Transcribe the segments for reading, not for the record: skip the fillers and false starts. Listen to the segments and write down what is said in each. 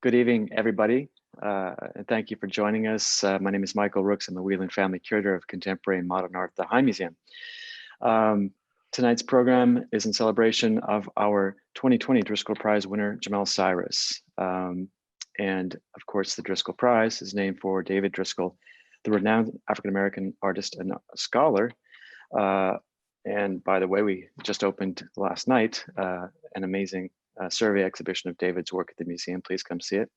Good evening, everybody, and thank you for joining us. My name is Michael Rooks. I'm the Whelan Family Curator of Contemporary and Modern Art at the High Museum. Tonight's program is in celebration of our 2020 Driskell Prize winner, Jamal Cyrus. And of course, the Driskell Prize is named for David Driskell, the renowned African-American artist and scholar. And by the way, we just opened last night an amazing survey exhibition of David's work at the museum. Please come see it.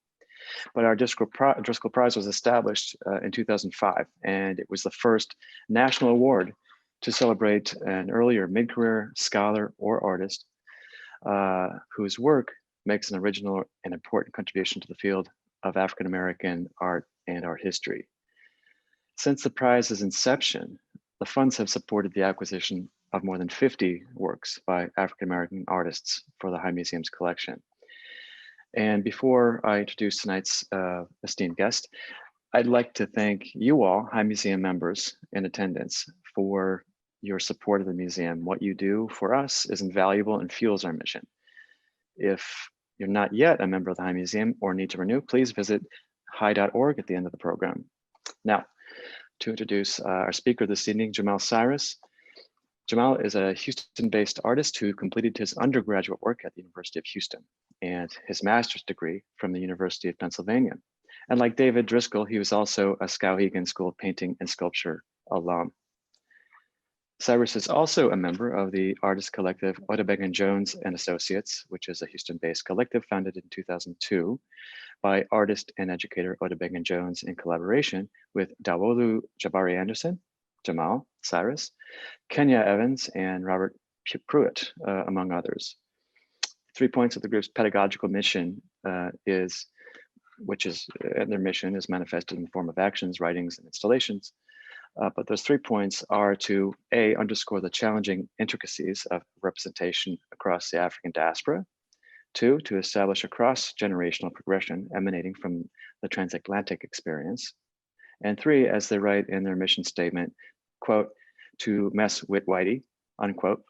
But our Driskell Prize was established in 2005, and it was the first national award to celebrate an earlier mid-career scholar or artist whose work makes an original and important contribution to the field of African-American art and art history. Since the prize's inception, the funds have supported the acquisition of more than 50 works by African-American artists for the High Museum's collection. And before I introduce tonight's esteemed guest, I'd like to thank you all, High Museum members in attendance, for your support of the museum. What you do for us is invaluable and fuels our mission. If you're not yet a member of the High Museum or need to renew, please visit high.org at the end of the program. Now, to introduce our speaker this evening, Jamal Cyrus. Jamal is a Houston-based artist who completed his undergraduate work at the University of Houston and his master's degree from the University of Pennsylvania. And like David Driskell, he was also a Skowhegan School of Painting and Sculpture alum. Cyrus is also a member of the artist collective Autodidacticism Jones and Associates, which is a Houston-based collective founded in 2002 by artist and educator Autodidacticism Jones in collaboration with Dawolu Jabari Anderson, Jamal Cyrus, Kenya Evans, and Robert Pruitt, among others. 3 points of the group's pedagogical mission their mission is manifested in the form of actions, writings, and installations. But those 3 points are to A, underscore the challenging intricacies of representation across the African diaspora. 2, to establish a cross-generational progression emanating from the transatlantic experience. And 3, as they write in their mission statement, quote, to mess with Whitey, unquote,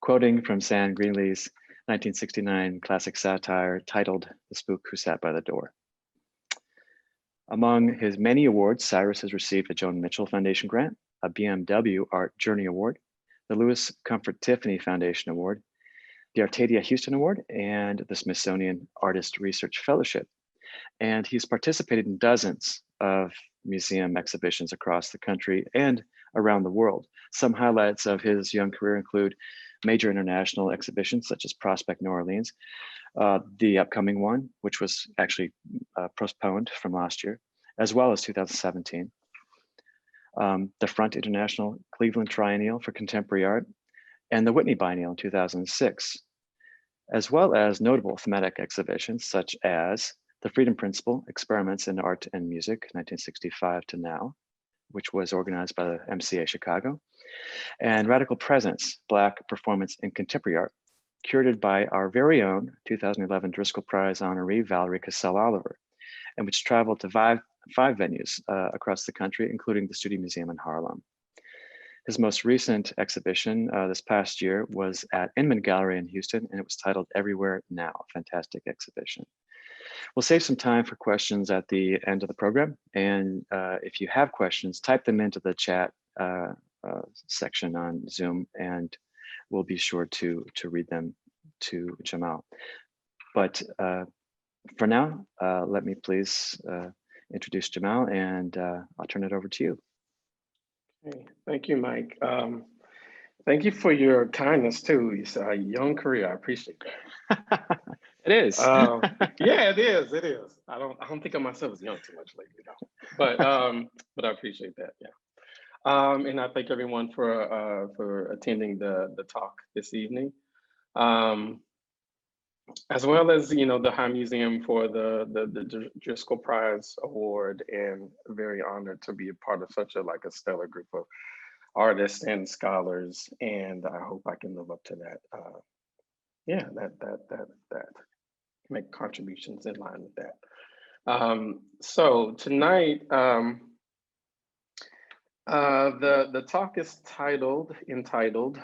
quoting from Sam Greenlee's 1969 classic satire titled The Spook Who Sat by the Door. Among his many awards, Cyrus has received a Joan Mitchell Foundation grant, a BMW Art Journey Award, the Lewis Comfort Tiffany Foundation Award, the Arcadia Houston Award, and the Smithsonian Artist Research Fellowship. And he's participated in dozens of museum exhibitions across the country and around the world. Some highlights of his young career include major international exhibitions such as Prospect New Orleans, the upcoming one, which was actually postponed from last year, as well as 2017. The Front International Cleveland Triennial for Contemporary Art, and the Whitney Biennial in 2006, as well as notable thematic exhibitions such as the Freedom Principle, Experiments in Art and Music, 1965 to now, which was organized by the MCA Chicago, and Radical Presence, Black Performance in Contemporary Art, curated by our very own 2011 Driskell Prize honoree, Valerie Cassell Oliver, and which traveled to five venues across the country, including the Studio Museum in Harlem. His most recent exhibition this past year was at Inman Gallery in Houston, and it was titled Everywhere Now, fantastic exhibition. We'll save some time for questions at the end of the program. And if you have questions, type them into the chat section on Zoom, and we'll be sure to read them to Jamal. But for now, let me please introduce Jamal, and I'll turn it over to you. Okay. Thank you, Mike. Thank you for your kindness too. It's a young career. I appreciate that. It is. Yeah, it is. It is. I don't think of myself as young too much lately, though. But I appreciate that. Yeah. And I thank everyone for attending the talk this evening, as well as the High Museum for the Driskell Prize Award, and very honored to be a part of such a stellar group of artists and scholars. And I hope I can live up to that. Yeah, that make contributions in line with that. So tonight, the talk is entitled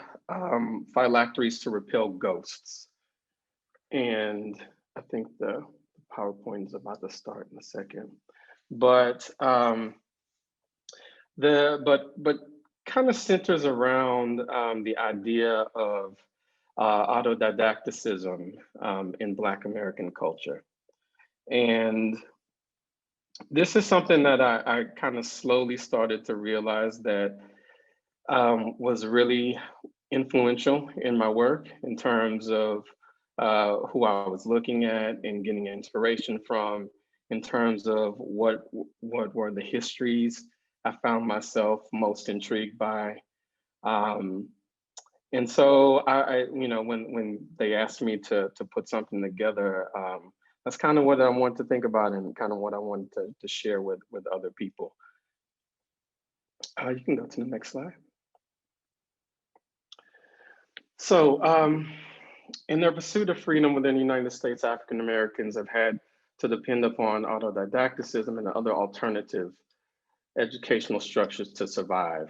Phylacteries to Repel Ghosts. And I think the PowerPoint is about to start in a second, but but kind of centers around the idea of autodidacticism in Black American culture. And this is something that I kind of slowly started to realize that was really influential in my work in terms of who I was looking at and getting inspiration from, in terms of what were the histories I found myself most intrigued by. And so you know, when they asked me to put something together, that's kind of what I want to think about and kind of what I want to share with other people. You can go to the next slide. So in their pursuit of freedom within the United States, African Americans have had to depend upon autodidacticism and other alternative educational structures to survive.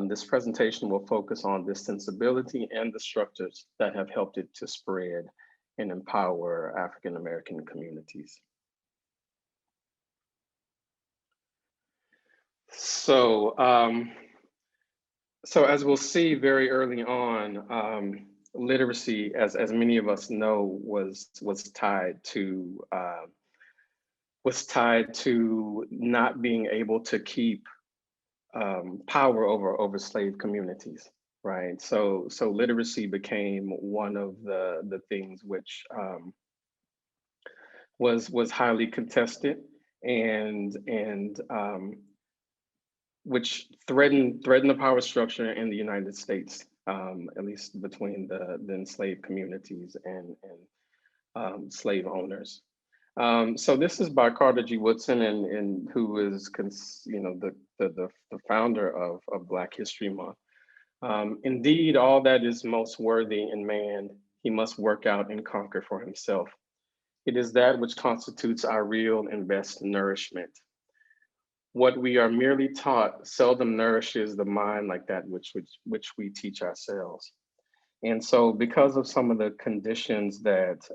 This presentation will focus on this sensibility and the structures that have helped it to spread and empower African American communities. So, so as we'll see very early on, literacy, as many of us know, was tied to not being able to keep power over slave communities, right? So literacy became one of the things which was highly contested and which threatened the power structure in the United States, at least between the enslaved communities and slave owners. So this is by Carter G. Woodson, and who is, you know, the founder of Black History Month. Indeed, all that is most worthy in man, he must work out and conquer for himself. It is that which constitutes our real and best nourishment. What we are merely taught seldom nourishes the mind like that which we teach ourselves. And so because of some of the conditions that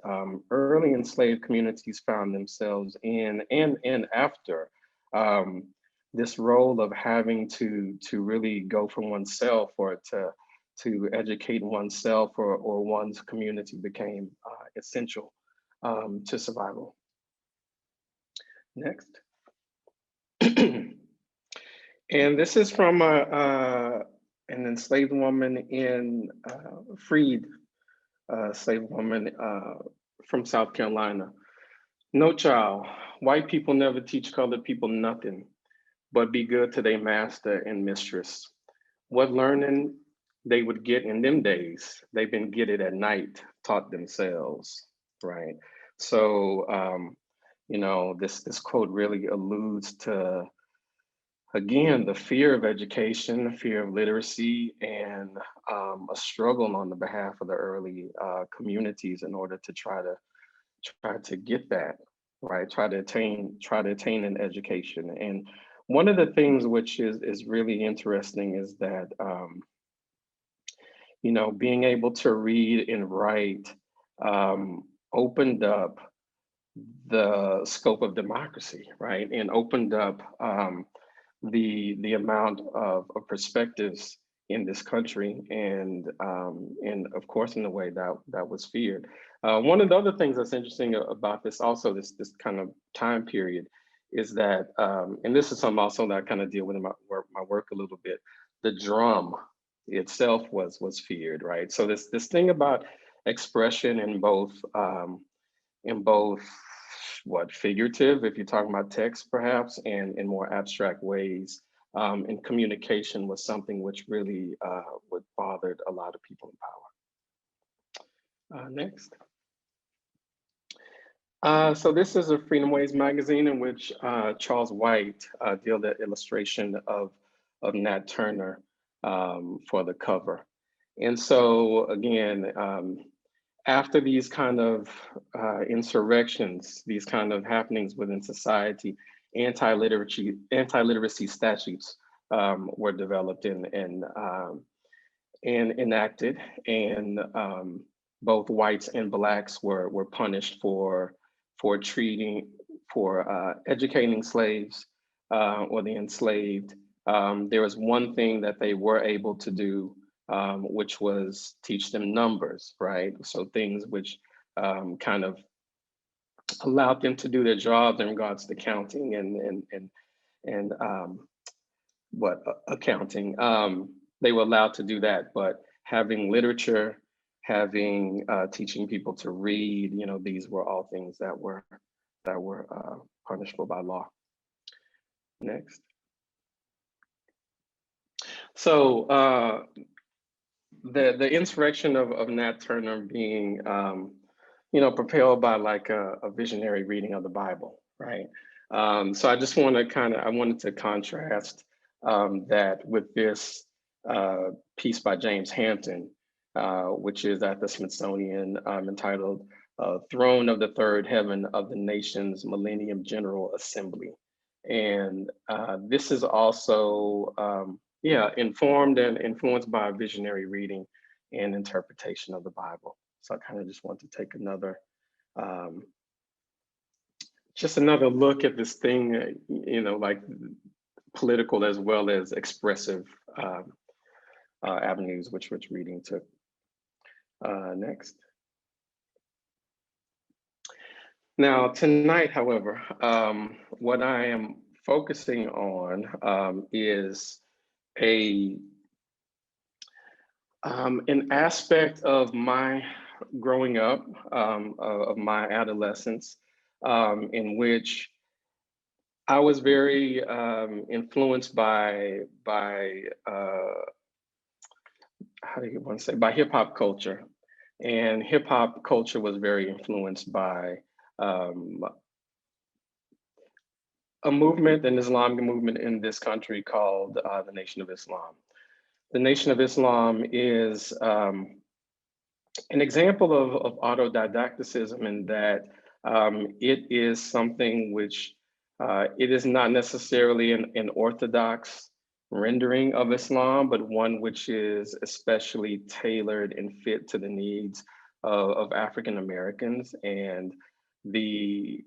early enslaved communities found themselves in and after, this role of having to really go for oneself or to educate oneself or one's community became essential to survival. Next. And this is from an enslaved woman freed slave woman from South Carolina. No, child, white people never teach colored people nothing, but be good to their master and mistress. What learning they would get in them days, they've been get it at night, taught themselves, right? So, you know, this quote really alludes to, again, the fear of education, the fear of literacy, and a struggle on the behalf of the early communities in order to try to get that, right? Try to attain an education. And one of the things which is really interesting is that you know, being able to read and write opened up the scope of democracy, right? And opened up the amount of perspectives in this country, and of course in a way that was feared. One of the other things that's interesting about this also, this kind of time period, is that, and this is something also that I kind of deal with in my work a little bit, the drum itself was feared, right? So this thing about expression in both what, figurative, if you're talking about text perhaps, and in more abstract ways, and communication was something which really what bothered a lot of people in power. Next. So this is a Freedom Ways magazine in which Charles White did the illustration of Nat Turner for the cover. And so again, after these kind of insurrections, these kind of happenings within society, anti-literacy statutes were developed and enacted, and both whites and blacks were punished for for educating slaves or the enslaved. There was one thing that they were able to do, which was teach them numbers, right? So things which kind of allowed them to do their job in regards to counting and accounting. They were allowed to do that, but having literature, having teaching people to read, you know, these were all things that were punishable by law. Next. So the insurrection of Nat Turner being, you know, propelled by like a visionary reading of the Bible, right? So I just want to I wanted to contrast that with this piece by James Hampton, which is at the Smithsonian, entitled Throne of the Third Heaven of the Nation's Millennium General Assembly. And this is also, informed and influenced by visionary reading and interpretation of the Bible. So I kind of just want to take another, just another look at this thing, you know, like political as well as expressive avenues which reading took. Next. Now, tonight, however, what I am focusing on is an aspect of my growing up, of my adolescence, in which I was very influenced by how do you want to say, by hip hop culture. And hip hop culture was very influenced by a movement, an Islamic movement in this country called the Nation of Islam. The Nation of Islam is an example of autodidacticism in that it is something which it is not necessarily an orthodox rendering of Islam, but one which is especially tailored and fit to the needs of African Americans and the,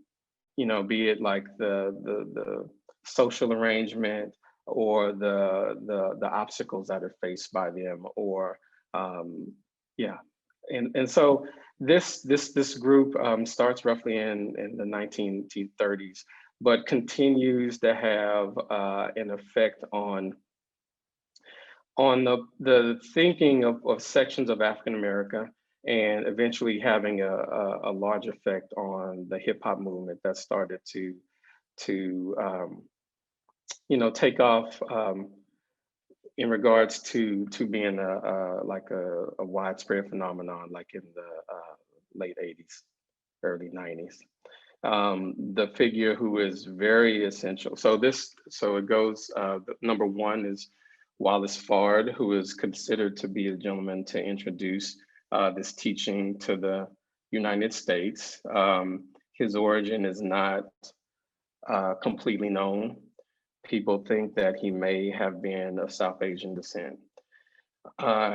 you know, be it like the social arrangement or the obstacles that are faced by them, or and so this group starts roughly in the 1930s, but continues to have an effect on the thinking of sections of African America, and eventually having a large effect on the hip hop movement that started to you know, take off in regards to being a widespread phenomenon, like in the late 80s, early 90s. The figure who is very essential. So it goes, number one is Wallace Fard, who is considered to be the gentleman to introduce this teaching to the United States. His origin is not completely known. People think that he may have been of South Asian descent.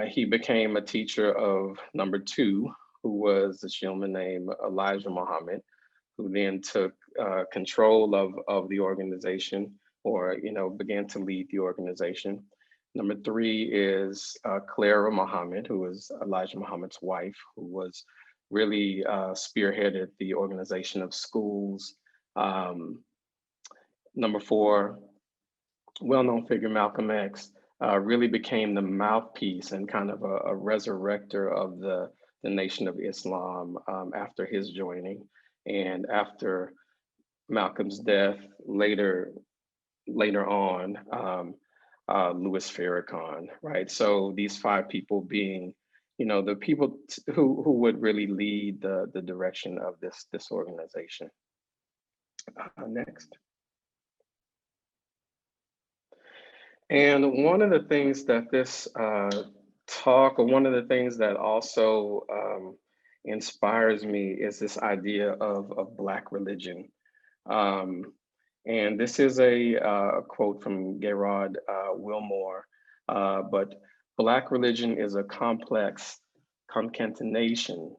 He became a teacher of number two, who was this gentleman named Elijah Muhammad, who then took control of the organization, or, you know, began to lead the organization. Number three is Clara Muhammad, who was Elijah Muhammad's wife, who was really spearheaded the organization of schools. Number four, well-known figure Malcolm X, really became the mouthpiece and kind of a resurrector of the Nation of Islam after his joining. And after Malcolm's death, later on, Louis Farrakhan, right? So these five people being, you know, the people who would really lead the direction of this organization. Next. And one of the things that this talk, or one of the things that also inspires me, is this idea of Black religion. And this is a quote from Gerard Wilmore, but Black religion is a complex concatenation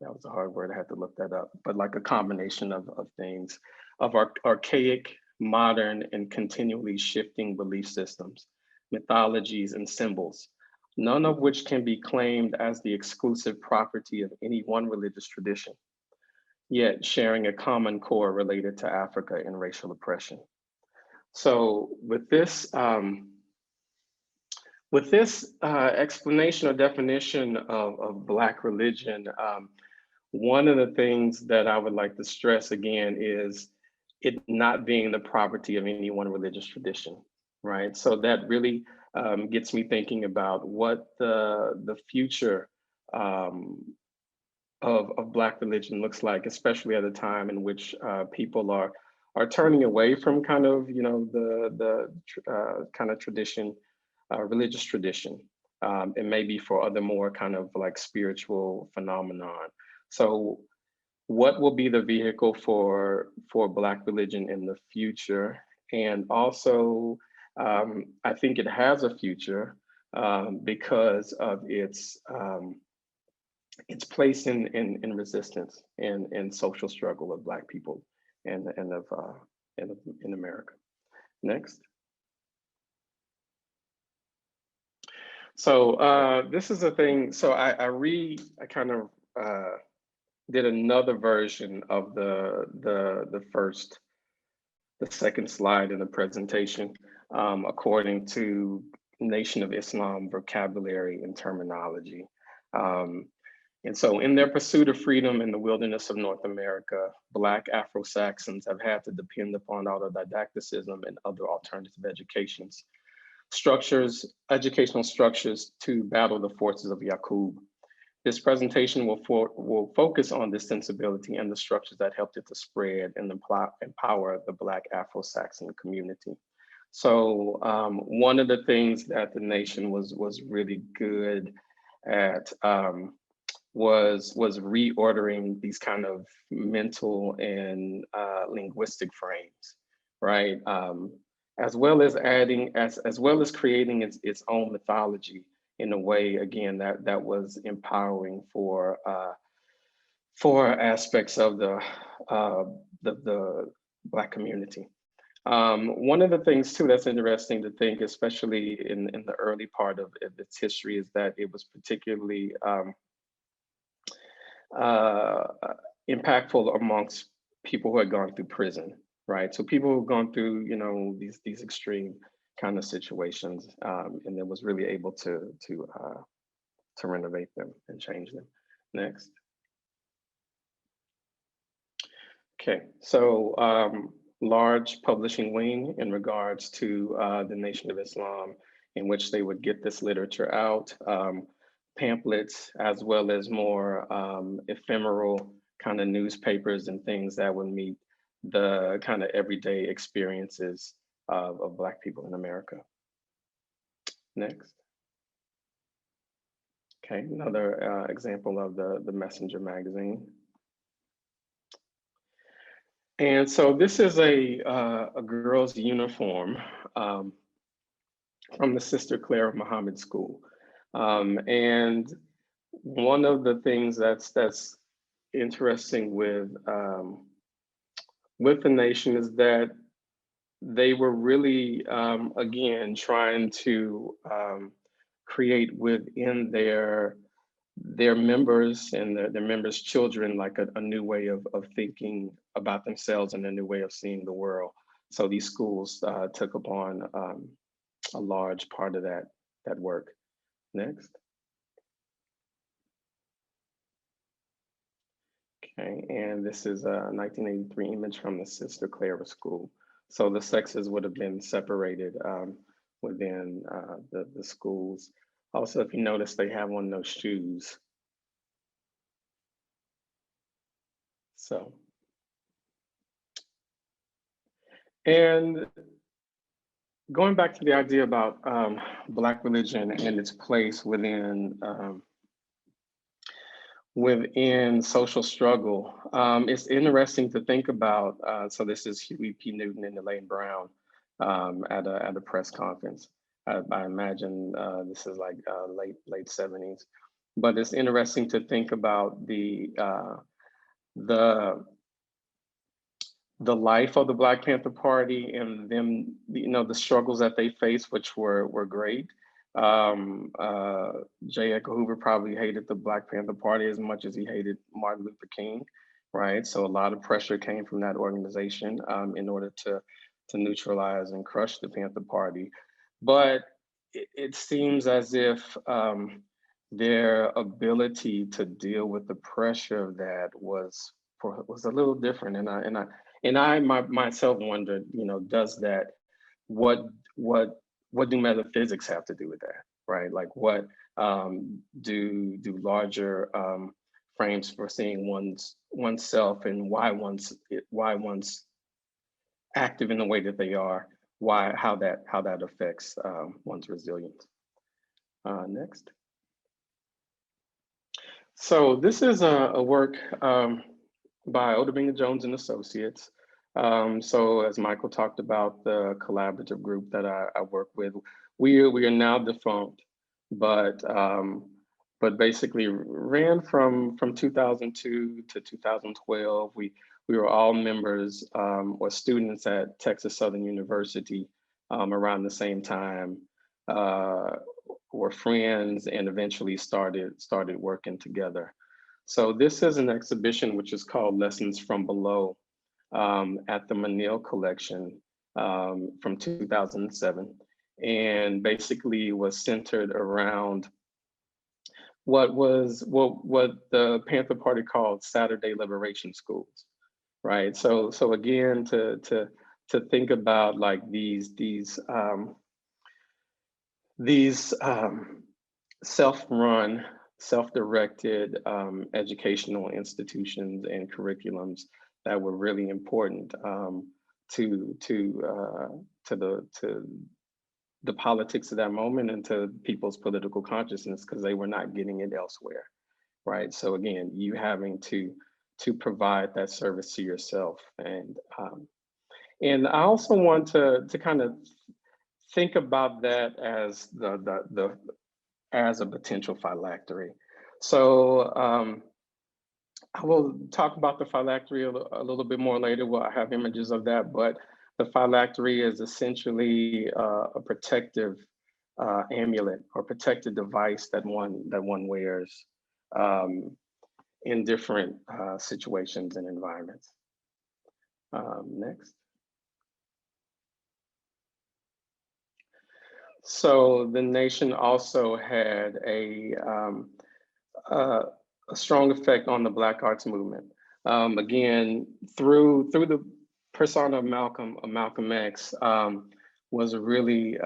that was a hard word, I had to look that up, but like a combination of things, of archaic, modern, and continually shifting belief systems, mythologies, and symbols, none of which can be claimed as the exclusive property of any one religious tradition, yet sharing a common core related to Africa and racial oppression. So with this explanation or definition of Black religion, one of the things that I would like to stress again is it not being the property of any one religious tradition, right? So that really gets me thinking about what the future of Black religion looks like, especially at a time in which people are turning away from kind of the kind of tradition, religious tradition, and maybe for other more kind of like spiritual phenomenon. So what will be the vehicle for Black religion in the future? And also, I think it has a future because of its place in resistance and social struggle of Black people and of in America. Next. So this is a thing. So I kind of did another version of the second slide in the presentation, according to Nation of Islam vocabulary and terminology. And so in their pursuit of freedom in the wilderness of North America, Black Afro-Saxons have had to depend upon autodidacticism and other alternative educational structures to battle the forces of Yaqub. This presentation will focus on this sensibility and the structures that helped it to spread and empower the Black Afro-Saxon community. So one of the things that the nation was really good at was reordering these kind of mental and linguistic frames, right? As well as creating its own mythology in a way, again, that was empowering for aspects of the Black community. One of the things too that's interesting to think, especially in the early part of its history, is that it was particularly impactful amongst people who had gone through prison, right? So people who've gone through, these extreme kind of situations, and then was really able to renovate them and change them. Next. Okay, so large publishing wing in regards to the Nation of Islam, in which they would get this literature out, pamphlets, as well as more ephemeral kind of newspapers and things that would meet the kind of everyday experiences of Black people in America. Next. Okay, another example of the Messenger magazine. And so this is a girl's uniform from the Sister Clare of Muhammad School. And one of the things that's interesting with the nation is that they were really, again, trying to create within their members and their members' children like a new way of thinking about themselves and a new way of seeing the world. So these schools took upon a large part of that work. Next. Okay, and this is a 1983 image from the Sister Clara School. So the sexes would have been separated within the schools. Also, if you notice, they have on no shoes. So, and going back to the idea about Black religion and its place within social struggle, it's interesting to think about. So this is Huey P. Newton and Elaine Brown at a press conference. I imagine this is like late 70s. but it's interesting to think about the life of the Black Panther Party and them, the struggles that they faced, which were great. J. Edgar Hoover probably hated the Black Panther Party as much as he hated Martin Luther King, right? So a lot of pressure came from that organization in order to neutralize and crush the Panther Party. But it seems as if their ability to deal with the pressure of that was a little different, and I myself wondered, does that, what do metaphysics have to do with that, right? Like what do larger frames for seeing oneself and why one's active in the way that they are, how that affects one's resilience. Next. So this is a work by Odebinga Jones and Associates. So as Michael talked about, the collaborative group that I work with, we are now defunct, but basically ran from 2002 to 2012. We were all members or students at Texas Southern University around the same time. Were friends and eventually started working together. So this is an exhibition which is called Lessons from Below at the Menil Collection from 2007, and basically was centered around what the Panther Party called Saturday Liberation Schools, right? So again, to think about like these self-run, self-directed educational institutions and curriculums that were really important to the politics of that moment and to people's political consciousness, because they were not getting it elsewhere, right? So again, you having to provide that service to yourself, and I also want to kind of think about that as as a potential phylactery. So I will talk about the phylactery a little bit more later. We'll have images of that, but the phylactery is essentially a protective amulet or protective device that one wears in different situations and environments. Next. So the nation also had a strong effect on the Black arts movement. Again, through the persona of Malcolm X, was really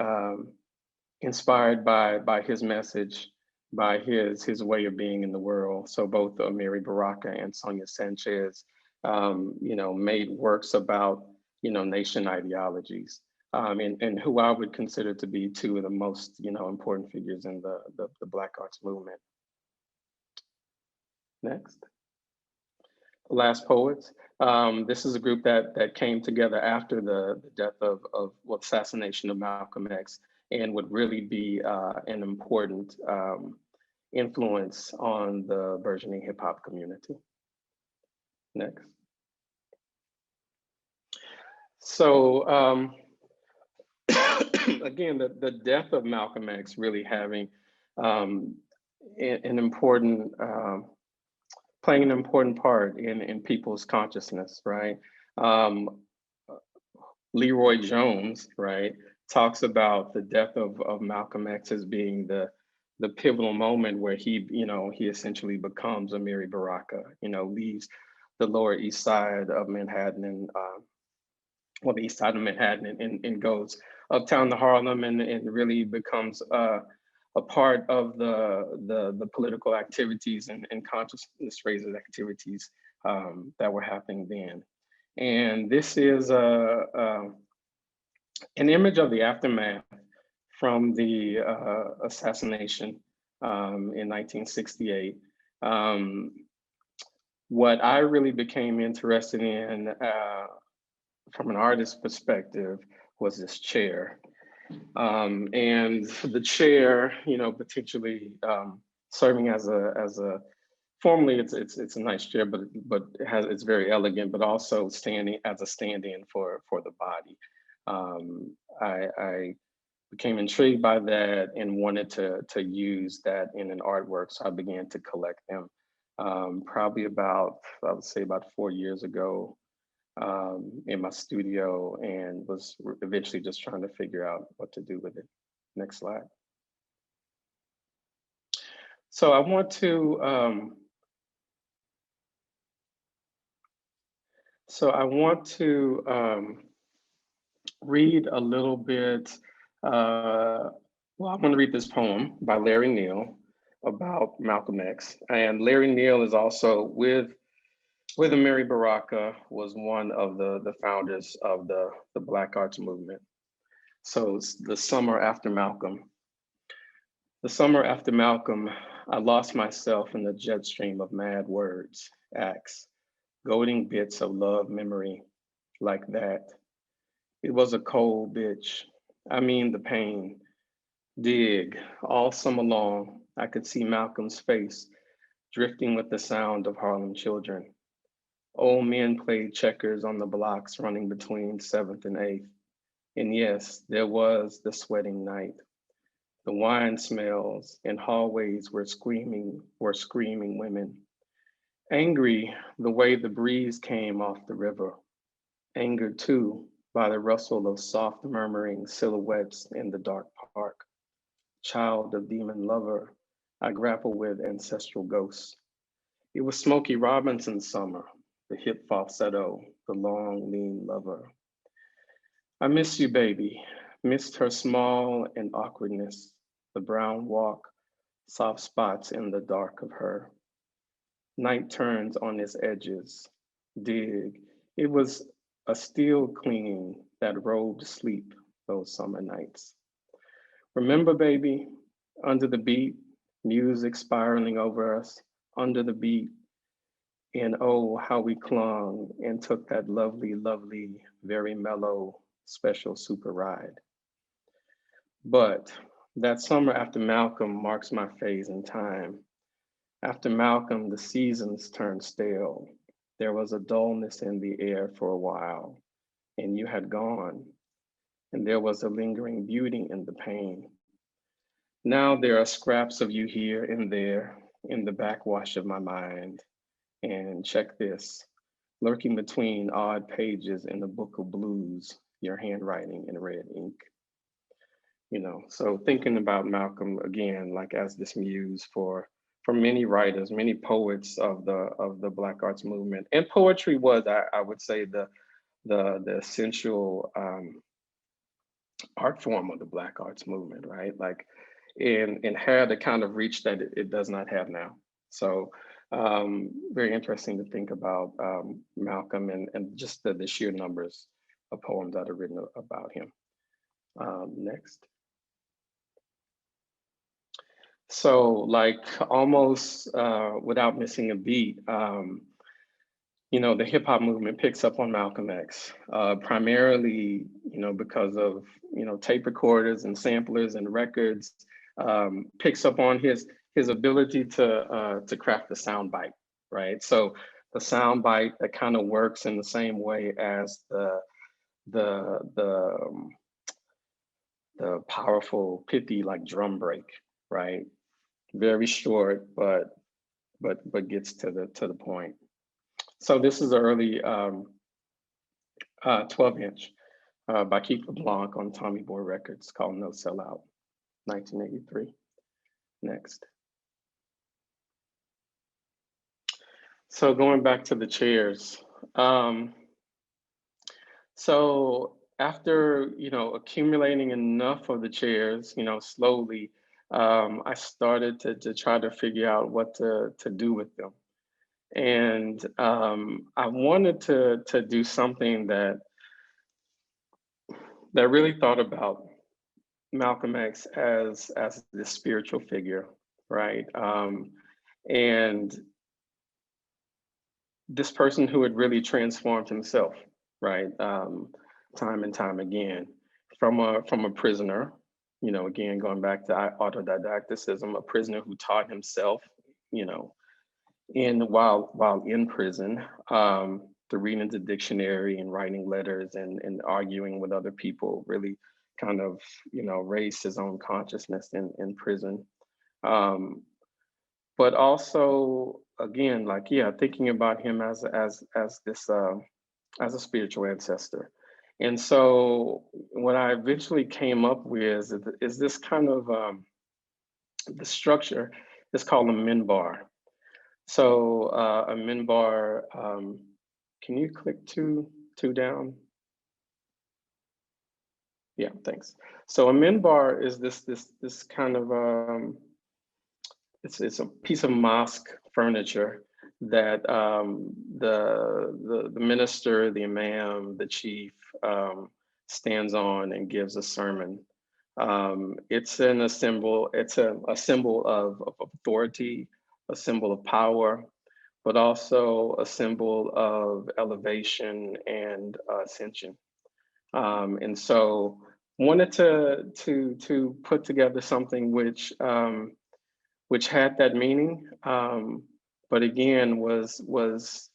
inspired by his message, by his way of being in the world. So both Mary Baraka and Sonia Sanchez, made works about, nation ideologies. And who I would consider to be two of the most, important figures in the Black arts movement. Next. Last Poets. This is a group that came together after the death of assassination of Malcolm X, and would really be an important influence on the burgeoning hip hop community. Next. So again, the death of Malcolm X really having an important, playing an important part in people's consciousness, right? Leroy Jones, right, talks about the death of Malcolm X as being the pivotal moment where he essentially becomes Amiri Baraka, leaves the Lower East Side of Manhattan and the East Side of Manhattan and goes uptown to Harlem and really becomes a part of the political activities and consciousness raising activities that were happening then. And this is an image of the aftermath from the assassination in 1968. What I really became interested in from an artist's perspective was this chair. And the chair, potentially serving as a formally it's a nice chair, but it's very elegant, but also standing as a stand-in for the body. I became intrigued by that and wanted to use that in an artwork, so I began to collect them. Probably about, I would say about 4 years ago, in my studio, and was eventually just trying to figure out what to do with it. Next slide. So I want to read a little bit. Well, I'm going to read this poem by Larry Neal about Malcolm X. And Larry Neal is also with Amiri Baraka, was one of the founders of the Black Arts Movement. So it's the summer after Malcolm. The summer after Malcolm, I lost myself in the jet stream of mad words, acts, goading bits of love memory like that. It was a cold bitch. I mean the pain. Dig, all summer long, I could see Malcolm's face drifting with the sound of Harlem children. Old men played checkers on the blocks running between 7th and 8th. And yes, there was the sweating night. The wine smells and hallways were screaming women. Angry the way the breeze came off the river. Angered too by the rustle of soft murmuring silhouettes in the dark park. Child of demon lover, I grapple with ancestral ghosts. It was Smokey Robinson's summer, the hip falsetto, the long, lean lover. I miss you, baby. Missed her small and awkwardness, the brown walk, soft spots in the dark of her. Night turns on its edges. Dig. It was a steel cleaning that robed sleep those summer nights. Remember, baby, under the beat, music spiraling over us, under the beat, and oh, how we clung and took that lovely, lovely, very mellow, special super ride. But that summer after Malcolm marks my phase in time. After Malcolm, the seasons turned stale. There was a dullness in the air for a while, and you had gone, and there was a lingering beauty in the pain. Now there are scraps of you here and there in the backwash of my mind. And check this, lurking between odd pages in the book of blues, your handwriting in red ink. You know, so thinking about Malcolm again, like as this muse for many writers, many poets of the Black Arts Movement. And poetry was, I would say, the essential art form of the Black Arts Movement, right? Like, and had the kind of reach that it does not have now. So very interesting to think about Malcolm and just the sheer numbers of poems that are written about him. Next. So like almost without missing a beat, you know, the hip hop movement picks up on Malcolm X, primarily, you know, because of, you know, tape recorders and samplers and records, picks up on his ability to craft the sound bite, right? So the sound bite that kind of works in the same way as the powerful, pithy like drum break, right? Very short, but gets to the point. So this is an early 12-inch by Keith LeBlanc on Tommy Boy Records called No Sellout, 1983. Next. So going back to the chairs. So after, you know, accumulating enough of the chairs, you know, slowly, I started to try to figure out what to do with them. And I wanted to do something that really thought about Malcolm X as this spiritual figure, right? And this person who had really transformed himself, right? Time and time again, from a prisoner, again, going back to autodidacticism, a prisoner who taught himself, you know, while in prison, through reading the dictionary and writing letters and arguing with other people, really kind of, raised his own consciousness in prison. But also, again, like, yeah, thinking about him as this as a spiritual ancestor. And so what I eventually came up with is this kind of the structure is called a minbar. So a minbar, can you click two down? Yeah, thanks. So a minbar is this kind of it's a piece of mosque furniture that the minister, the imam, the chief stands on and gives a sermon. It's a symbol of authority, a symbol of power, but also a symbol of elevation and ascension. And so wanted to put together something which had that meaning, but again was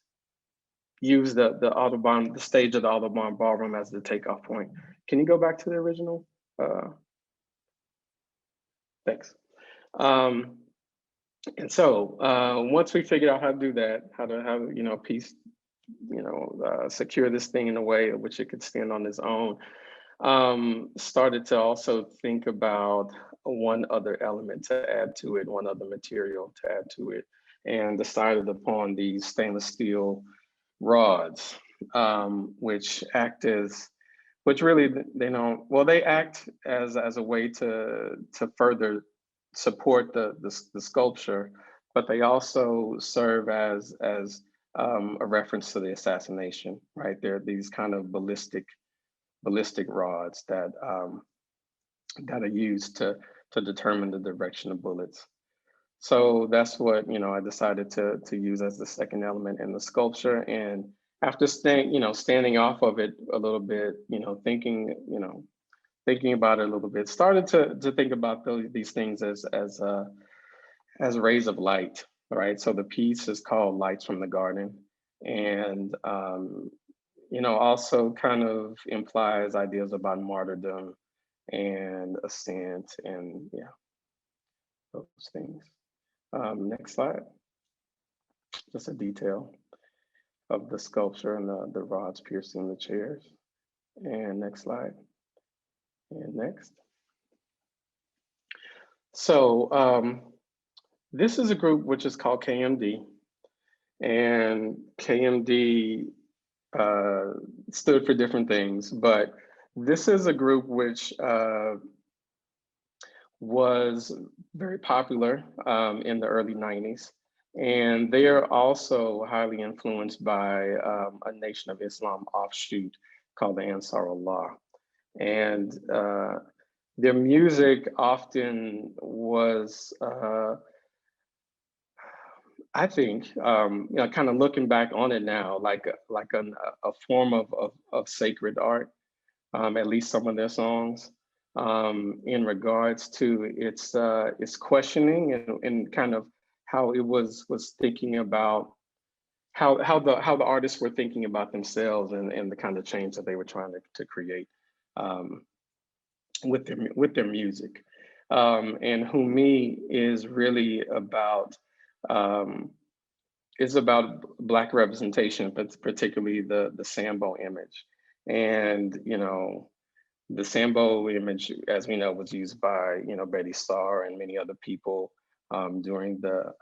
used the stage of the Audubon Ballroom as the takeoff point. Can you go back to the original? Thanks. And so once we figured out how to do that, how to piece, secure this thing in a way in which it could stand on its own, started to also think about one other element to add to it, one other material to add to it, and decided upon these stainless steel rods, which act as, which really they act as a way to further support the sculpture, but they also serve as a reference to the assassination, right? They're these kind of ballistic rods that are used to determine the direction of bullets. So that's what I decided to use as the second element in the sculpture. And after standing off of it a little bit, thinking about it a little bit, started to think about these things as rays of light, right? So the piece is called Lights from the Garden, and also kind of implies ideas about martyrdom and ascent, and yeah, those things. Next slide. Just a detail of the sculpture and the rods piercing the chairs. And next slide. And next. So this is a group which is called KMD. And KMD stood for different things, but this is a group which was very popular in the early 90s. And they are also highly influenced by a Nation of Islam offshoot called the Ansar Allah. And their music often was, I think, kind of looking back on it now, like a form of sacred art, at least some of their songs, in regards to its questioning and kind of how it was thinking about how the artists were thinking about themselves and the kind of change that they were trying to create with their music. And Humi is really about Black representation, but particularly the Sambo image. And the Sambo image, as we know, was used by Betty Starr and many other people during the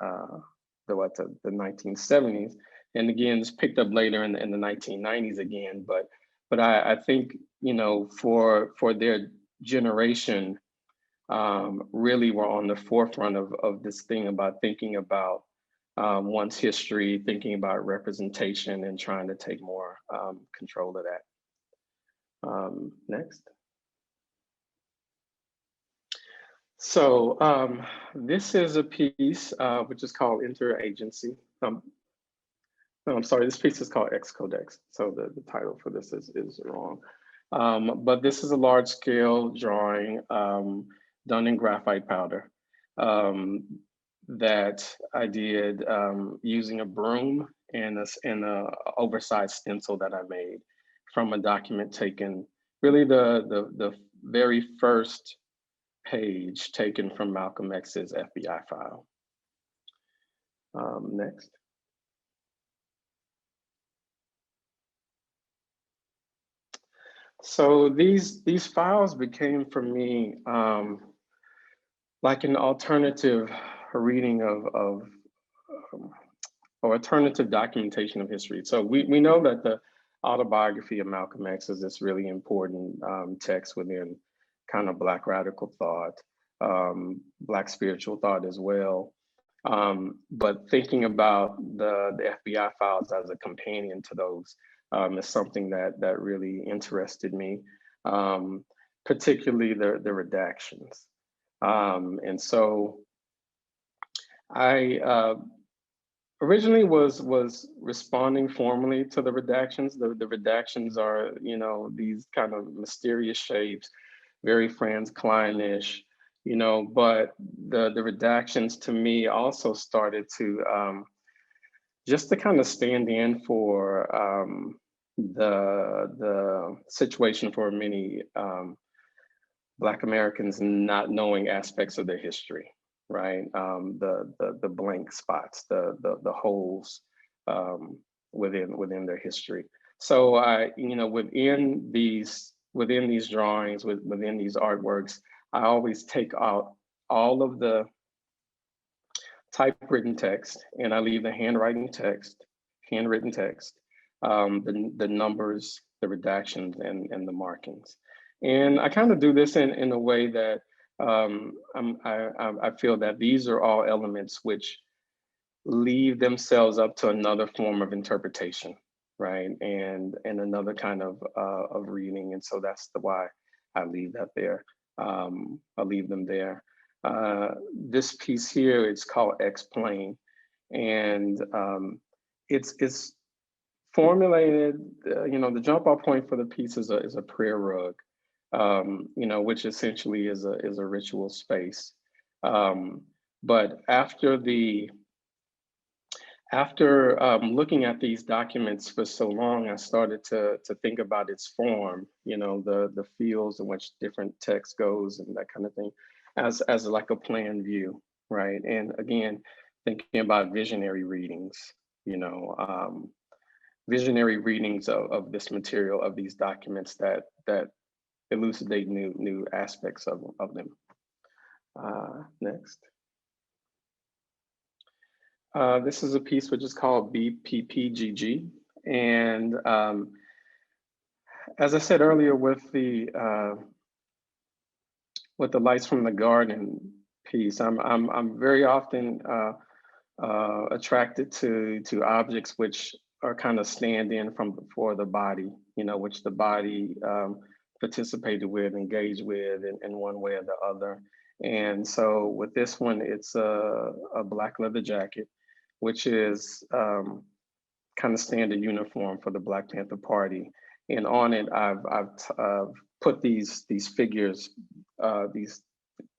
1970s, and again it's picked up later in the 1990s again. But I think for their generation, really were on the forefront of this thing about thinking about one's history, thinking about representation, and trying to take more control of that. Next. So this is a piece which is called Interagency. No, I'm sorry, this piece is called Xcodex. So the title for this is wrong. But this is a large scale drawing done in graphite powder that I did using a broom and a oversized stencil that I made from a document taken, really the very first page taken from Malcolm X's FBI file. Next. So these files became for me like an alternative reading of or alternative documentation of history. So we know that the autobiography of Malcolm X is this really important text within kind of Black radical thought, Black spiritual thought as well. But thinking about the FBI files as a companion to those is something that really interested me, particularly the redactions. And so I originally was responding formally to the redactions. The redactions are, you know, these kind of mysterious shapes, very Franz Kleinish, you know, but the redactions to me also started to just to kind of stand in for the situation for many Black Americans not knowing aspects of their history, right? The blank spots, the holes within their history. So I, you know, within these drawings, within these artworks, I always take out all of the typewritten text and I leave the handwritten text, the numbers, the redactions, and the markings. And I kind of do this in a way that I feel that these are all elements which leave themselves up to another form of interpretation, right? And another kind of reading. And so that's why I leave that there. I leave them there. This piece here, it's called X-Plane. And it's formulated, you know, the jump off point for the piece is a prayer rug, you know, which essentially is a ritual space. But after looking at these documents for so long, I started to think about its form, you know, the fields in which different text goes and that kind of thing, as like a planned view, right? And again, thinking about visionary readings, you know, visionary readings of this material, of these documents that elucidate new aspects of them. Next. This is a piece which is called BPPGG. And as I said earlier, with the lights from the garden piece, I'm very often attracted to objects which are kind of stand-in for the body, you know, which the body participated with, engaged with in one way or the other. And so with this one, it's a black leather jacket, which is kind of standard uniform for the Black Panther Party. And on it, I've put these figures, these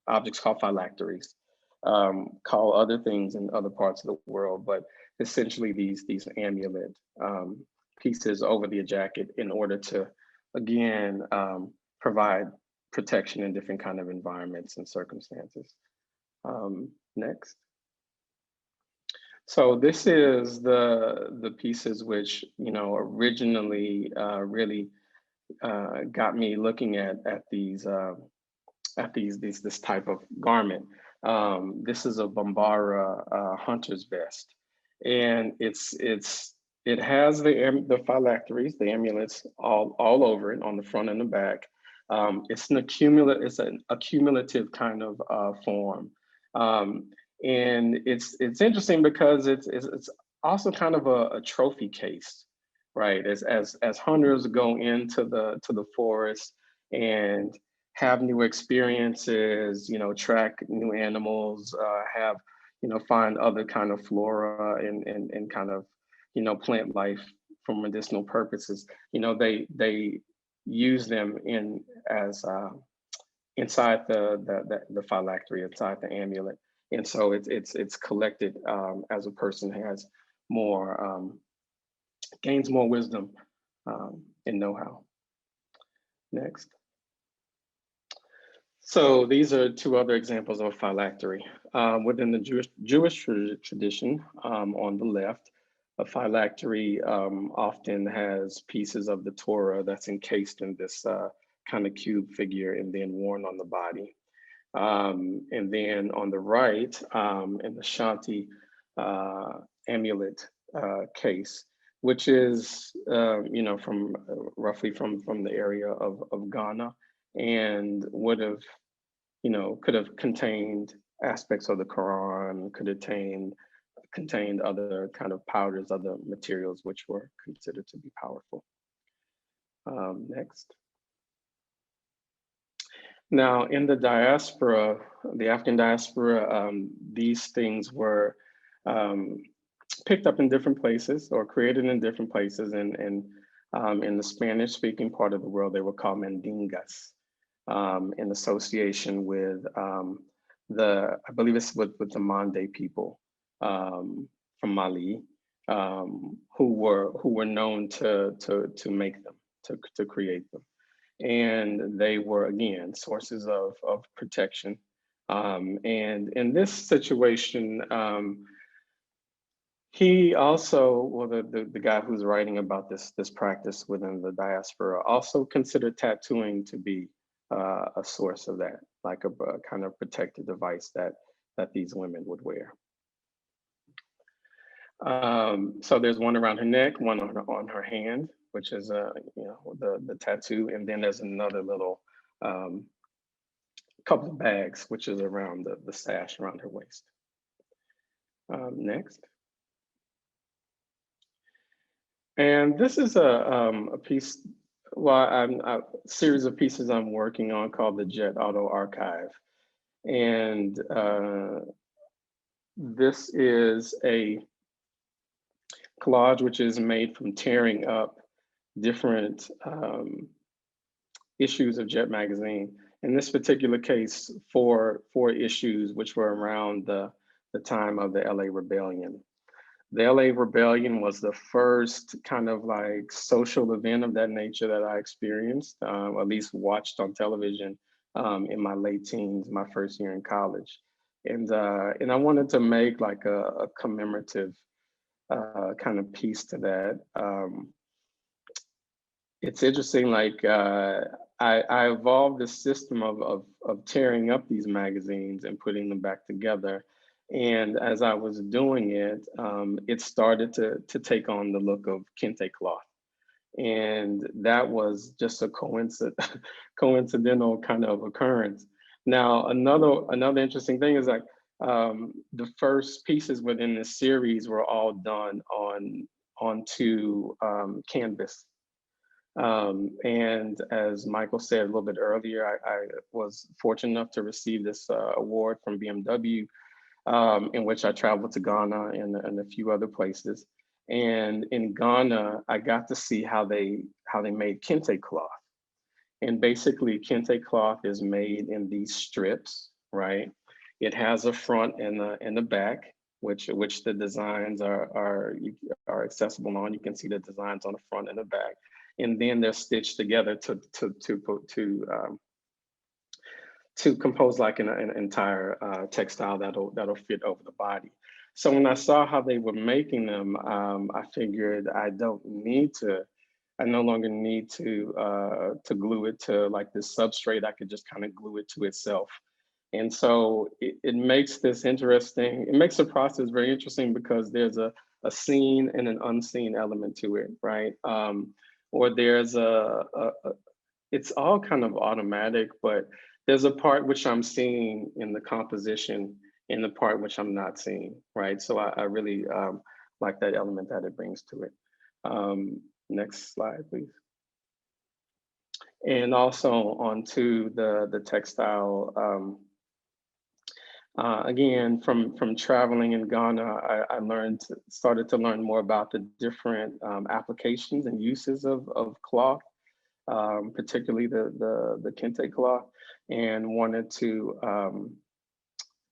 objects called phylacteries, call other things in other parts of the world, but essentially these amulet pieces over the jacket in order to, again, provide protection in different kind of environments and circumstances. Next. So this is the pieces which, you know, originally really got me looking at this type of garment. This is a Bambara hunter's vest, and it has the phylacteries, the amulets all over it on the front and the back. It's an accumulative kind of form. And it's interesting because it's also kind of a trophy case, right? As hunters go into the forest and have new experiences, you know, track new animals, find other kind of flora and kind of, you know, plant life for medicinal purposes. You know, they use them as inside the phylactery, inside the amulet. And so it's collected as a person has more, gains more wisdom and know-how. Next. So these are two other examples of a phylactery. Within the Jewish tradition, on the left, a phylactery often has pieces of the Torah that's encased in this kind of cube figure and then worn on the body. And then on the right, in the Shanti amulet case, which is, you know, from roughly from the area of Ghana, and would have, you know, could have contained aspects of the Quran, could have contained other kind of powders, other materials which were considered to be powerful. Next. Now, in the diaspora, the Afghan diaspora, these things were picked up in different places or created in different places. And in the Spanish-speaking part of the world, they were called mandingas, in association with I believe it's with the Mande people from Mali, who were known to make them, to create them. And they were, again, sources of protection. And in this situation, he also, well, the guy who's writing about this practice within the diaspora also considered tattooing to be a source of that, like a kind of protective device that these women would wear. So there's one around her neck, one on her hand, which is you know, the tattoo, and then there's another little couple of bags, which is around the sash around her waist. Next. And this is a piece, well, a series of pieces I'm working on called the Jet Auto Archive. And this is a collage which is made from tearing up different issues of Jet magazine. In this particular case, four issues which were around the time of the LA Rebellion. The LA Rebellion was the first kind of like social event of that nature that I experienced, at least watched on television in my late teens, my first year in college. And I wanted to make like a commemorative kind of piece to that. It's interesting, like I evolved a system of tearing up these magazines and putting them back together. And as I was doing it, it started to take on the look of kente cloth. And that was just a coincidental kind of occurrence. Now, another interesting thing is like the first pieces within this series were all done onto canvas. And as Michael said a little bit earlier, I was fortunate enough to receive this award from BMW, in which I traveled to Ghana and a few other places. And in Ghana, I got to see how they made kente cloth. And basically, kente cloth is made in these strips, right? It has a front and a back, which the designs are accessible on. You can see the designs on the front and the back, and then they're stitched together to compose like an entire textile that'll fit over the body. So when I saw how they were making them, I figured I no longer need to glue it to like this substrate. I could just kind of glue it to itself. And so it makes this interesting. It makes the process very interesting because there's a seen and an unseen element to it, right? Or there's it's all kind of automatic, but there's a part which I'm seeing in the composition and the part which I'm not seeing, right? So I really like that element that it brings to it. Next slide, please. And also onto the textile. Again, from traveling in Ghana, I started to learn more about the different applications and uses of cloth. particularly the kente cloth, and wanted to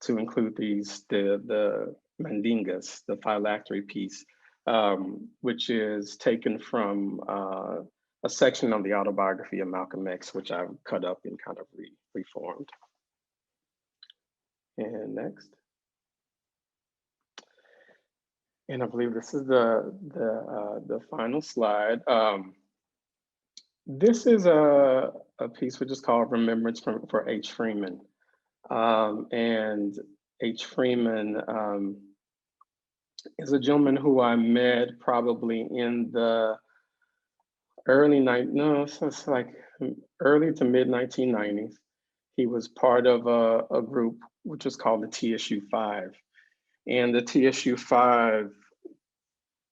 include the mandingas, the phylactery piece, which is taken from a section of the autobiography of Malcolm X, which I've cut up and kind of reformed. And next. And I believe this is the final slide. This is a piece which is called Remembrance for H. Freeman. And H. Freeman is a gentleman who I met probably in the early to mid 1990s. He was part of a group which was called the TSU 5. And the TSU 5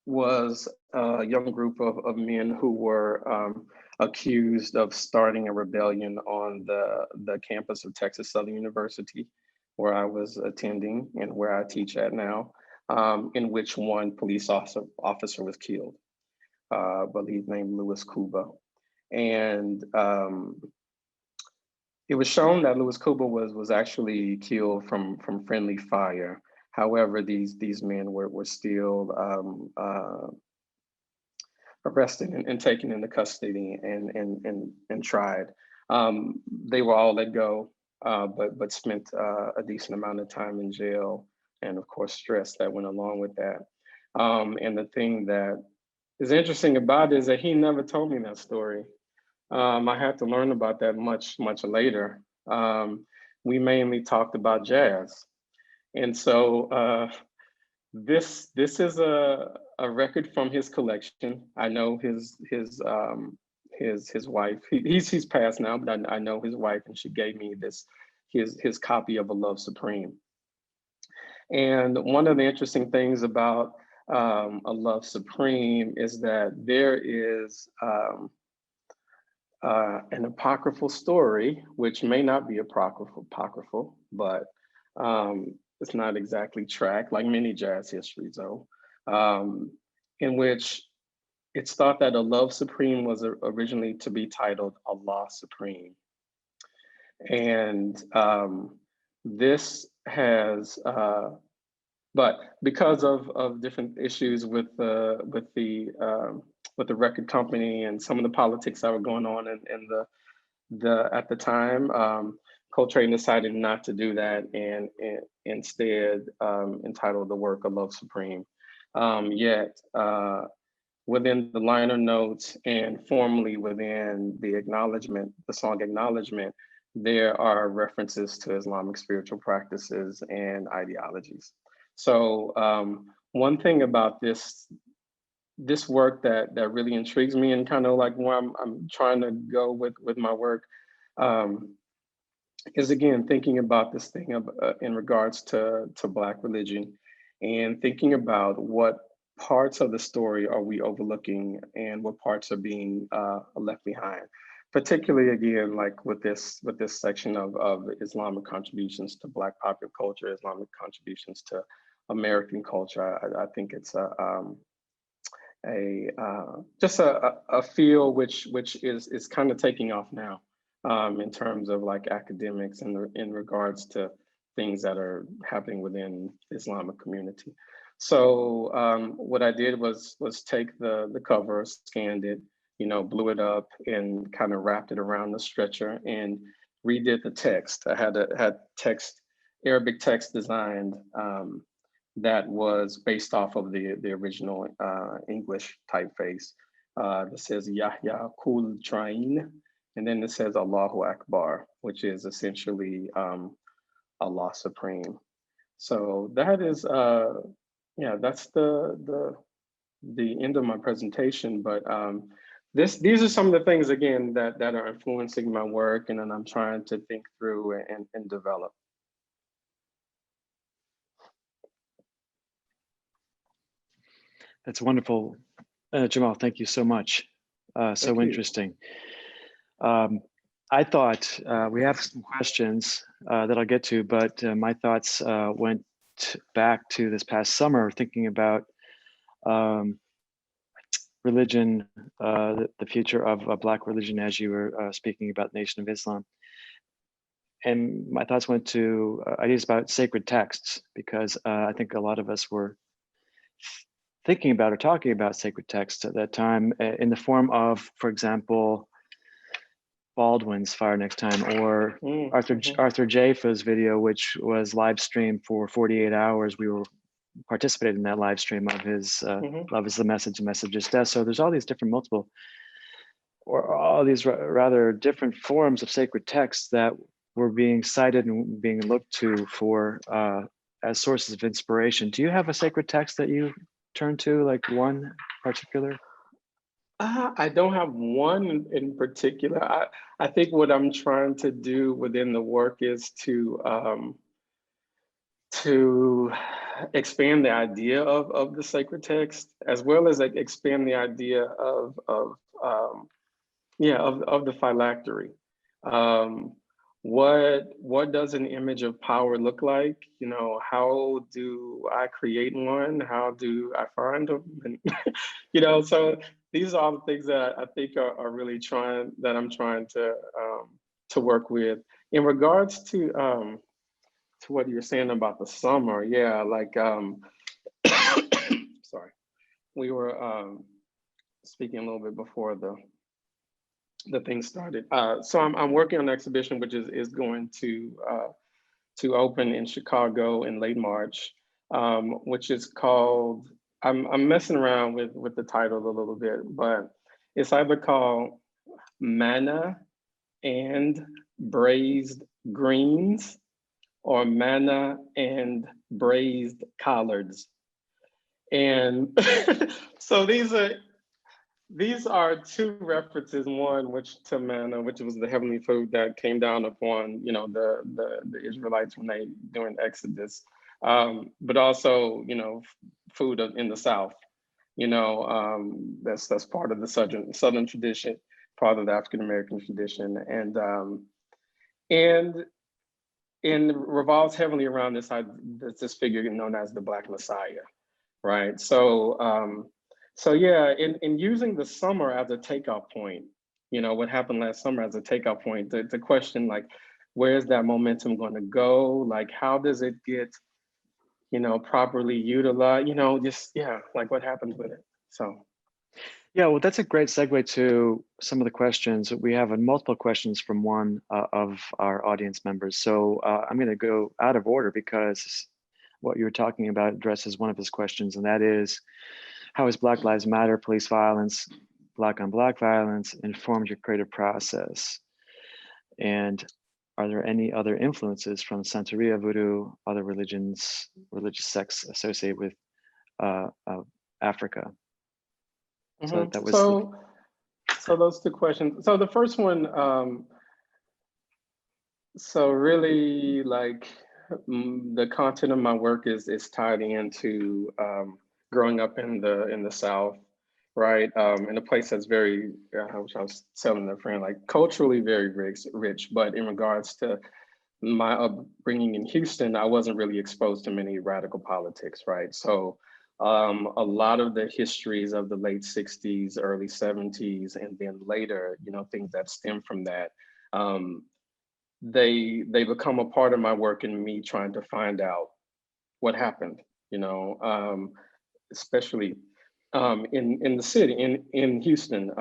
was a young group of men who were accused of starting a rebellion on the campus of Texas Southern University, where I was attending and where I teach at now, in which one police officer was killed, I believe named Louis Kuba. And it was shown that Louis Kuba was actually killed from friendly fire. However, these men were still arrested and taken into custody and tried. They were all let go, but spent a decent amount of time in jail, and of course stress that went along with that. And the thing that is interesting about it is that he never told me that story. I had to learn about that much later. We mainly talked about jazz. And so this is a record from his collection. I know his wife. He's passed now, but I know his wife, and she gave me his copy of A Love Supreme. And one of the interesting things about A Love Supreme is that there is an apocryphal story, which may not be apocryphal, but it's not exactly tracked, like many jazz histories though, in which it's thought that A Love Supreme was originally to be titled Allah Supreme. And this has, but because of different issues with the record company and some of the politics that were going on in at the time, Coltrane decided not to do that and instead entitled the work A Love Supreme. Yet within the liner notes and formally within the acknowledgement, the song acknowledgement, there are references to Islamic spiritual practices and ideologies. So one thing about this work that really intrigues me and kind of like where I'm trying to go with my work is again thinking about this thing of in regards to Black religion, and thinking about what parts of the story are we overlooking and what parts are being left behind. Particularly again, like with this section of Islamic contributions to Black popular culture, Islamic contributions to American culture. I think it's just a field which is kind of taking off now in terms of like academics and in regards to things that are happening within the Islamic community. So what I did was take the cover, scanned it, blew it up and kind of wrapped it around the stretcher and redid the text. I had text, Arabic text designed that was based off of the original English typeface. That says Yahya Kul Train, and then it says Allahu Akbar, which is essentially Allah Supreme. So that is, that's the end of my presentation. But these are some of the things again that are influencing my work, and then I'm trying to think through and develop. That's wonderful. Jamal, thank you so much. So interesting. I thought we have some questions that I'll get to, but my thoughts went back to this past summer, thinking about religion, the future of Black religion, as you were speaking about Nation of Islam. And my thoughts went to ideas about sacred texts, because I think a lot of us were thinking about or talking about sacred texts at that time in the form of, for example, Baldwin's Fire Next Time, or Arthur Jafa's video, which was live streamed for 48 hours. We were participated in that live stream of his Love is the Message, the Message is Death. So there's all these different all these rather different forms of sacred texts that were being cited and being looked to for as sources of inspiration. Do you have a sacred text that you turn to, like one particular? I don't have one in particular. I think what I'm trying to do within the work is to expand the idea of the sacred text, as well as like expand the idea of the phylactery. What does an image of power look like? You know, how do I create one? How do I find them? And, you know, so these are all the things that I think are really I'm trying to work with. In regards to what you're saying about the summer, yeah, like sorry, we were speaking a little bit before the thing started. So I'm working on an exhibition which is going to open in Chicago in late March, which is called, I'm messing around with the title a little bit, but it's either called Manna and Braised Greens or Manna and Braised Collards. And so these are two references. One, which to manna, which was the heavenly food that came down upon, you know, the Israelites when they during Exodus, but also, you know, food in the South. You know, that's part of the Southern tradition, part of the African American tradition, and revolves heavily around this figure known as the Black Messiah, right? So. So yeah, in using the summer as a takeoff point, you know, what happened last summer as a takeoff point, the question, like, where's that momentum going to go? Like, how does it get, you know, properly utilized? You know, just, yeah, like what happens with it? So. Yeah, well, that's a great segue to some of the questions. We have multiple questions from one of our audience members. So I'm going to go out of order because what you were talking about addresses one of his questions, and that is, how has Black Lives Matter, police violence, Black on Black violence informed your creative process? And are there any other influences from Santeria, Voodoo, other religions, religious sects associated with Africa? So that was so those two questions. So the first one, so really, like, the content of my work is tied into growing up in the South, right? In a place that's very, which I was telling a friend, like culturally very rich, but in regards to my upbringing in Houston, I wasn't really exposed to many radical politics, right? So a lot of the histories of the late 60s, early 70s, and then later, you know, things that stem from that, they become a part of my work and me trying to find out what happened, you know, especially in the city, in Houston,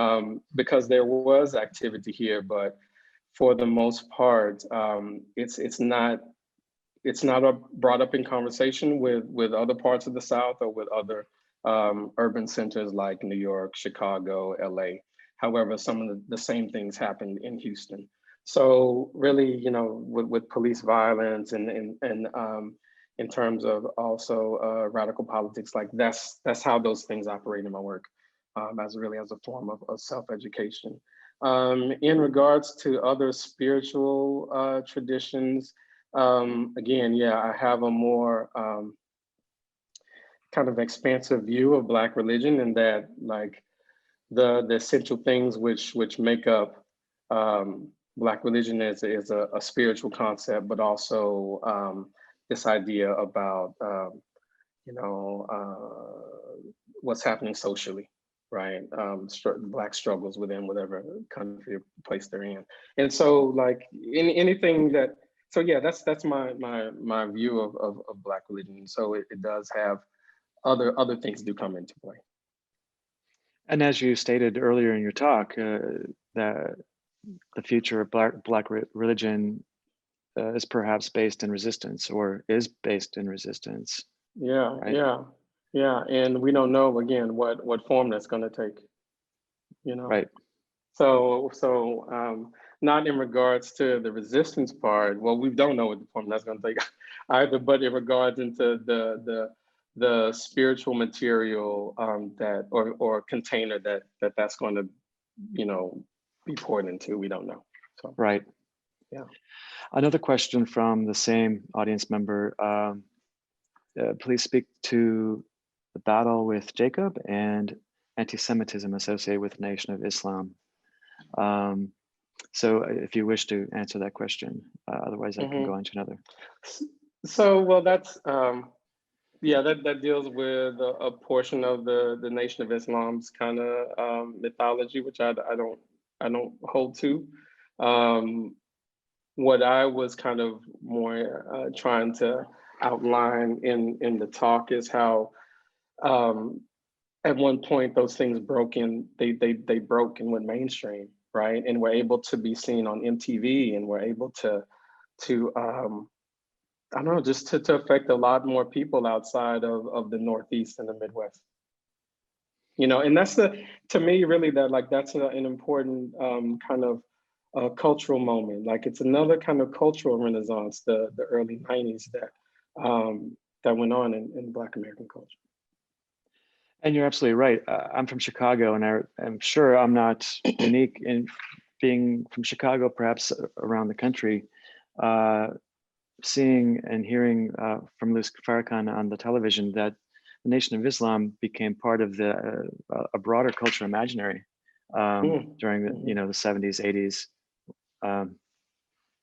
because there was activity here, but for the most part, it's not brought up in conversation with other parts of the South or with other urban centers like New York, Chicago, LA. However, some of the same things happened in Houston. So really, you know, with police violence and in terms of also radical politics, like that's how those things operate in my work, as a form of self-education. In regards to other spiritual traditions, again, yeah, I have a more kind of expansive view of Black religion, and that, like, the essential things which make up Black religion is a spiritual concept, but also this idea about you know, what's happening socially, right? Black struggles within whatever country or place they're in. And so like anything that, so yeah, that's my view of Black religion. So it does have other things do come into play. And as you stated earlier in your talk, the future of Black religion is perhaps based in resistance, or is based in resistance. Yeah, right? yeah, and we don't know again what form that's going to take, you know. Right. So not in regards to the resistance part. Well, we don't know what the form that's going to take either, but in regards into the spiritual material that or container that's going to, you know, be poured into. We don't know. So right. Yeah. Another question from the same audience member. Please speak to the battle with Jacob and anti-Semitism associated with the Nation of Islam. So if you wish to answer that question, otherwise I can go into another. So, well, that's, yeah, that deals with a portion of the Nation of Islam's kind of mythology, which I don't hold to. What I was kind of more trying to outline in the talk is how at one point those things they broke and went mainstream, right? And were able to be seen on MTV, and were able to I don't know, just to affect a lot more people outside of the Northeast and the Midwest. You know, and that's to me, really, that's an important kind of cultural moment. Like, it's another kind of cultural renaissance, the early 90s that went on in Black American culture. And you're absolutely right. I'm from Chicago, and I'm sure I'm not unique in being from Chicago, perhaps around the country. Seeing and hearing from Louis Farrakhan on the television that the Nation of Islam became part of a broader cultural imaginary during the the 70s, 80s. I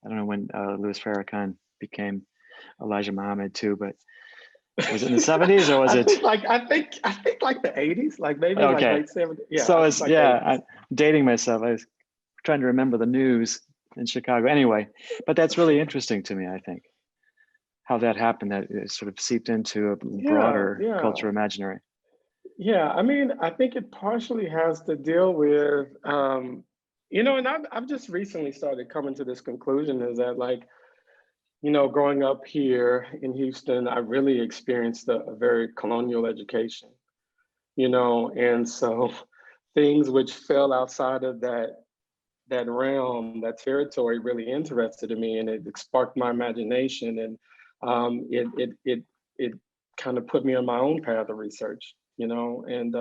don't know when Louis Farrakhan became Elijah Muhammad too, but was it in the 70s or was it? I think like the 80s, like maybe like late 70s. Yeah. So it's like I'm dating myself. I was trying to remember the news in Chicago. Anyway, but that's really interesting to me, I think, how that happened, that it sort of seeped into a broader cultural imaginary. Yeah, I mean, I think it partially has to deal with, you know, and I've just recently started coming to this conclusion, is that, like, you know, growing up here in Houston, I really experienced a very colonial education, you know, and so things which fell outside of that realm, that territory, really interested in me, and it sparked my imagination, and it kind of put me on my own path of research, you know, and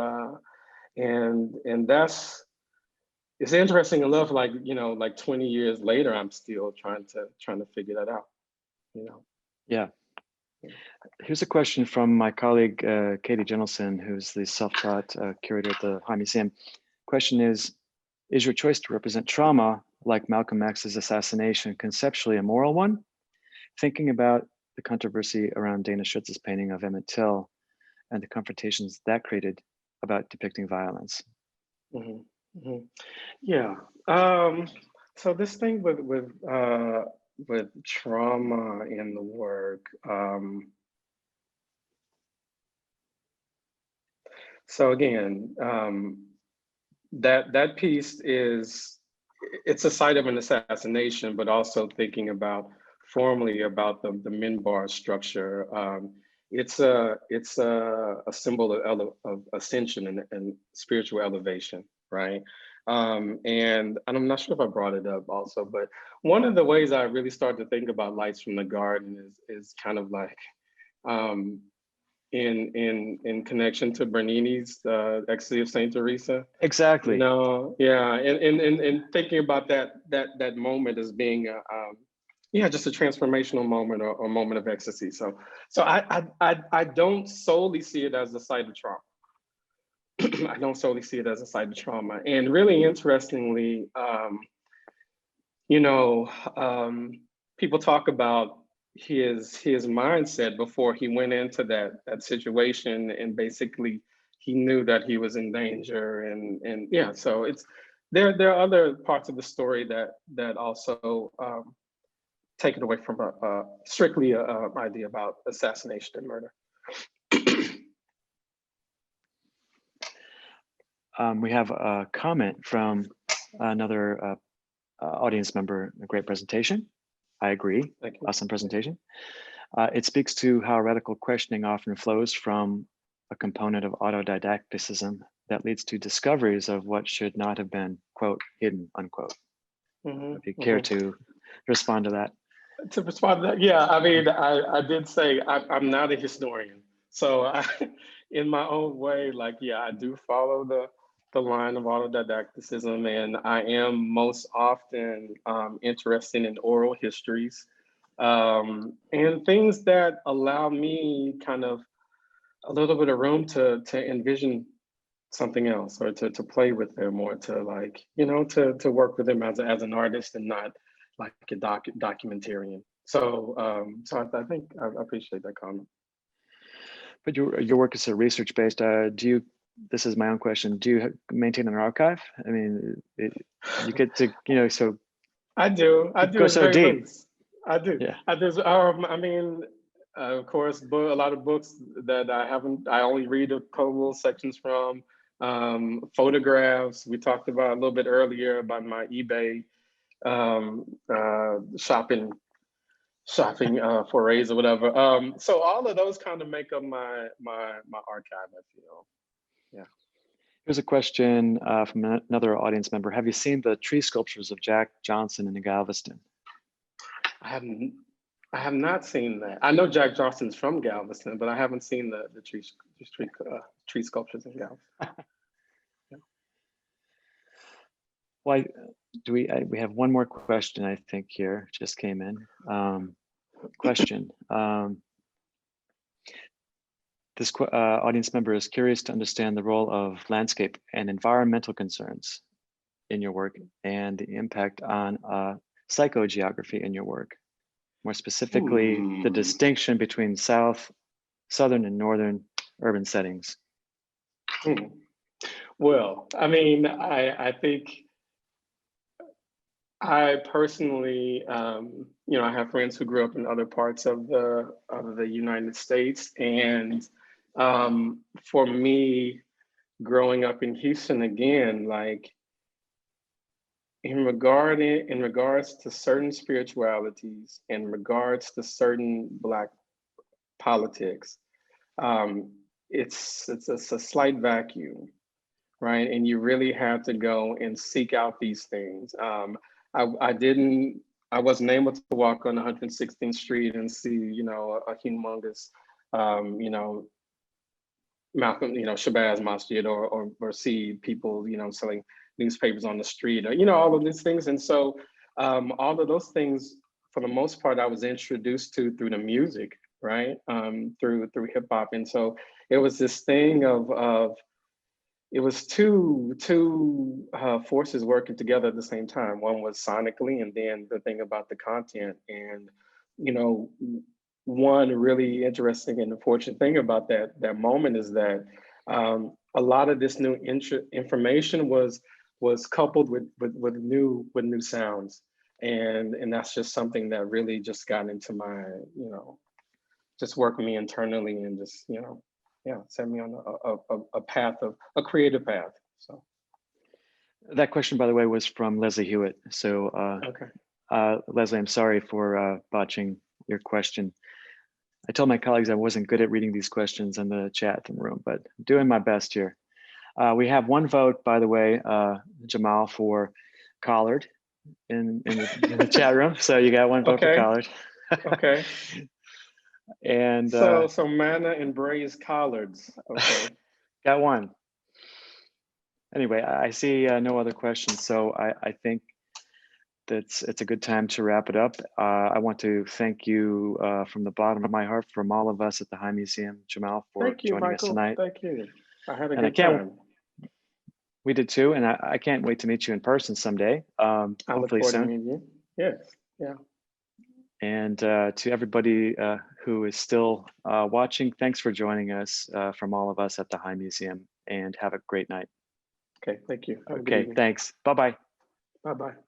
that's, it's interesting enough, like, you know, like 20 years later, I'm still trying to figure that out, you know. Yeah. Here's a question from my colleague, Katie Jenelson, who's the self-taught curator at the High Museum. Question is your choice to represent trauma, like Malcolm X's assassination, conceptually a moral one? Thinking about the controversy around Dana Schutz's painting of Emmett Till and the confrontations that created about depicting violence. Yeah. So this thing with trauma in the work. So again, that piece it's a site of an assassination, but also thinking about formally about the minbar structure. It's a symbol of ascension and spiritual elevation, right? And I'm not sure if I brought it up also, but one of the ways I really started to think about Lights from the Garden is kind of like in connection to Bernini's Ecstasy of Saint Teresa. Exactly. You know, yeah, and thinking about that moment as being just a transformational moment, or a moment of ecstasy. So I don't solely see it as a site of trauma. I don't solely see it as a site of trauma. And really interestingly, people talk about his mindset before he went into that situation, and basically he knew that he was in danger, and yeah, so it's there are other parts of the story that also take it away from a strictly a idea about assassination and murder. We have a comment from another audience member. A great presentation. I agree. Thank you. Awesome presentation. It speaks to how radical questioning often flows from a component of autodidacticism that leads to discoveries of what should not have been, quote, hidden, unquote. If you care to respond to that. To respond to that, yeah, I mean, I did say I'm not a historian. So in my own way, like, yeah, I do follow the line of autodidacticism, and I am most often interested in oral histories and things that allow me kind of a little bit of room to envision something else, or to play with them, or to, like, you know, to work with them as an artist and not like a documentarian. So I think I appreciate that comment. But your work is so research based. This is my own question. Do you maintain an archive? I mean, you get to, you know, so. I do. Go so deep. Loose. I do. Yeah. I mean, of course, a lot of books that I only read a couple little sections from. Photographs. We talked about a little bit earlier about my eBay shopping forays or whatever. So all of those kind of make up my archive, I feel. Yeah. Here's a question from another audience member. Have you seen the tree sculptures of Jack Johnson in Galveston? I have not seen that. I know Jack Johnson's from Galveston, but I haven't seen the tree sculptures in Galveston. Yeah. Why do we have one more question, I think, here just came in. Question. This audience member is curious to understand the role of landscape and environmental concerns in your work and the impact on psychogeography in your work. More specifically, the distinction between southern and northern urban settings. Well, I mean, I think I personally, you know, I have friends who grew up in other parts of the United States, and for me, growing up in Houston, again, like in regards to certain spiritualities, in regards to certain Black politics, it's a slight vacuum, right? And you really have to go and seek out these things. I wasn't able to walk on 116th Street and see, you know, a humongous, you know, Malcolm, you know, Shabazz Masjid, or see people, you know, selling newspapers on the street, or, you know, all of these things. And so all of those things, for the most part, I was introduced to through the music, right? Through hip hop. And so it was this thing of it was two forces working together at the same time. One was sonically, and then the thing about the content. And, you know, one really interesting and unfortunate thing about that moment is that a lot of this new information was coupled with new sounds, and that's just something that really just got into my, you know, just working me internally, and just, you know, yeah, set me on a path of a creative path. So that question, by the way, was from Leslie Hewitt. So okay, Leslie, I'm sorry for botching your question. I told my colleagues I wasn't good at reading these questions in the chat room, but I'm doing my best here. We have one vote, by the way, Jamal, for Collard in the chat room. So you got one vote for Collard. Okay. And so manna and braised collards. Okay. Got one. Anyway, I see no other questions, so I think it's a good time to wrap it up. I want to thank you from the bottom of my heart, from all of us at the High Museum, Jamal, for joining us tonight. Thank you. I had a good time. We did too, and I can't wait to meet you in person someday. Hopefully soon. To meet you. Yes. Yeah. And to everybody who is still watching, thanks for joining us from all of us at the High Museum, and have a great night. Okay, thank you. Have a good Okay, evening. thanks. Bye-bye. Bye-bye.